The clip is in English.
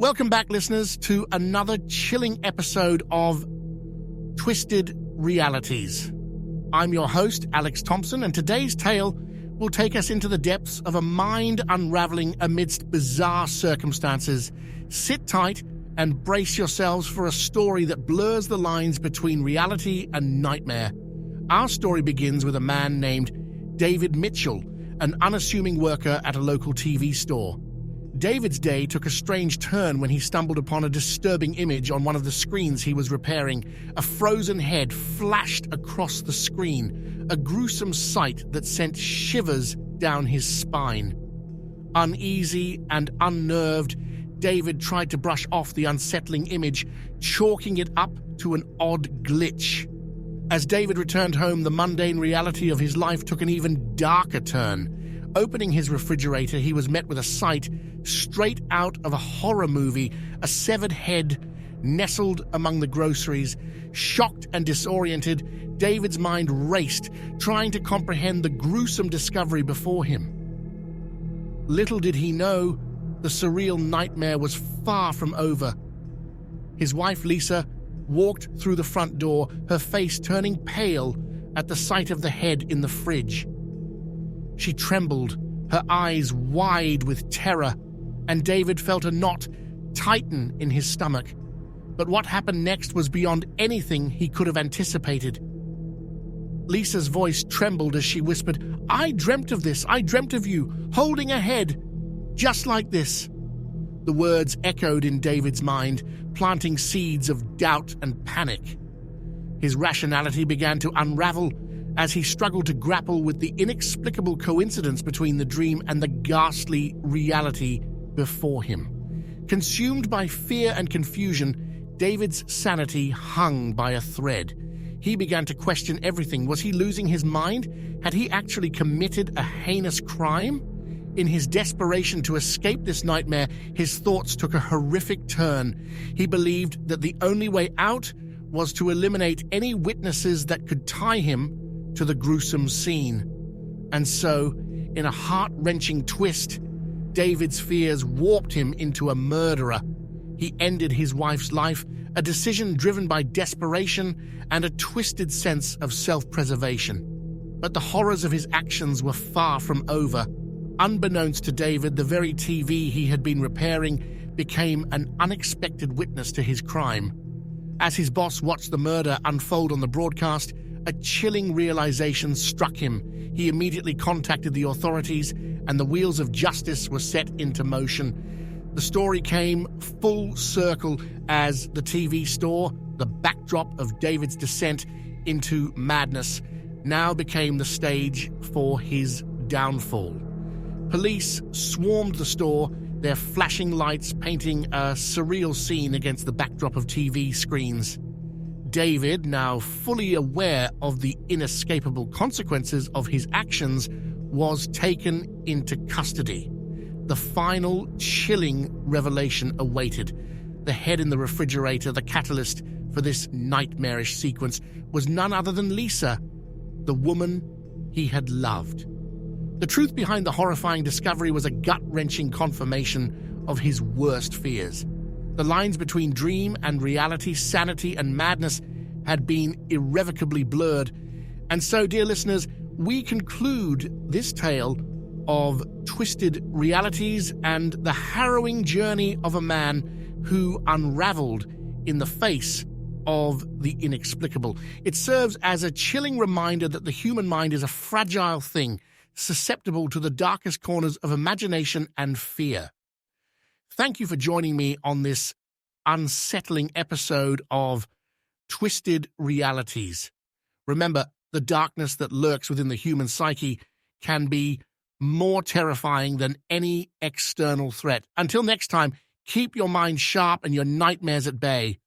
Welcome back, listeners, to another chilling episode of Twisted Realities. I'm your host, Alex Thompson, and today's tale will take us into the depths of a mind unraveling amidst bizarre circumstances. Sit tight and brace yourselves for a story that blurs the lines between reality and nightmare. Our story begins with a man named David Mitchell, an unassuming worker at a local TV store. David's day took a strange turn when he stumbled upon a disturbing image on one of the screens he was repairing. A frozen head flashed across the screen, a gruesome sight that sent shivers down his spine. Uneasy and unnerved, David tried to brush off the unsettling image, chalking it up to an odd glitch. As David returned home, the mundane reality of his life took an even darker turn. Opening his refrigerator, he was met with a sight straight out of a horror movie, a severed head nestled among the groceries. Shocked and disoriented, David's mind raced, trying to comprehend the gruesome discovery before him. Little did he know, the surreal nightmare was far from over. His wife, Lisa, walked through the front door, her face turning pale at the sight of the head in the fridge. She trembled, her eyes wide with terror, and David felt a knot tighten in his stomach. But what happened next was beyond anything he could have anticipated. Lisa's voice trembled as she whispered, "I dreamt of this. I dreamt of you, holding a head, just like this." The words echoed in David's mind, planting seeds of doubt and panic. His rationality began to unravel as he struggled to grapple with the inexplicable coincidence between the dream and the ghastly reality before him. Consumed by fear and confusion, David's sanity hung by a thread. He began to question everything. Was he losing his mind? Had he actually committed a heinous crime? In his desperation to escape this nightmare, his thoughts took a horrific turn. He believed that the only way out was to eliminate any witnesses that could tie him to the gruesome scene. And so, in a heart-wrenching twist, David's fears warped him into a murderer. He ended his wife's life, a decision driven by desperation and a twisted sense of self-preservation. But the horrors of his actions were far from over. Unbeknownst to David, the very TV he had been repairing became an unexpected witness to his crime. As his boss watched the murder unfold on the broadcast, a chilling realization struck him. He immediately contacted the authorities, and the wheels of justice were set into motion. The story came full circle as the TV store, the backdrop of David's descent into madness, now became the stage for his downfall. Police swarmed the store, their flashing lights painting a surreal scene against the backdrop of TV screens. David, now fully aware of the inescapable consequences of his actions, was taken into custody. The final chilling revelation awaited. The head in the refrigerator, the catalyst for this nightmarish sequence, was none other than Lisa, the woman he had loved. The truth behind the horrifying discovery was a gut-wrenching confirmation of his worst fears. The lines between dream and reality, sanity and madness had been irrevocably blurred. And so, dear listeners, we conclude this tale of twisted realities and the harrowing journey of a man who unraveled in the face of the inexplicable. It serves as a chilling reminder that the human mind is a fragile thing, susceptible to the darkest corners of imagination and fear. Thank you for joining me on this unsettling episode of Twisted Realities. Remember, the darkness that lurks within the human psyche can be more terrifying than any external threat. Until next time, keep your mind sharp and your nightmares at bay.